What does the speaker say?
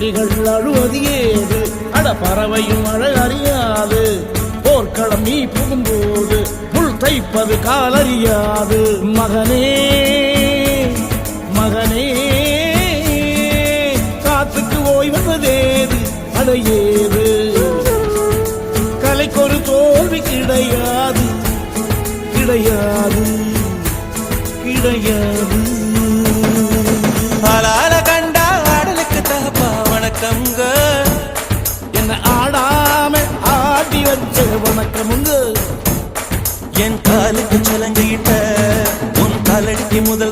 புலிகள் அழுவது ஏது அட பறவையும் அழகறியாது போர்க்களம் நீ புகும்போது முள் தைப்பது காலறியாது மகனே மகனே காத்துக்கு ஓய்வதேது அடையேது கலைக்கொரு தோல்வி கிடையாது கிடையாது கிடையாது ஆளால கண்டா ஆடலுக்கு தகப்பா வணக்கம்ங்க என்ன ஆடாம ஆடி வச்ச வணக்கமுங்க என் காலுக்கு சலங்கிட்ட உன் காலடிக்கு முதல்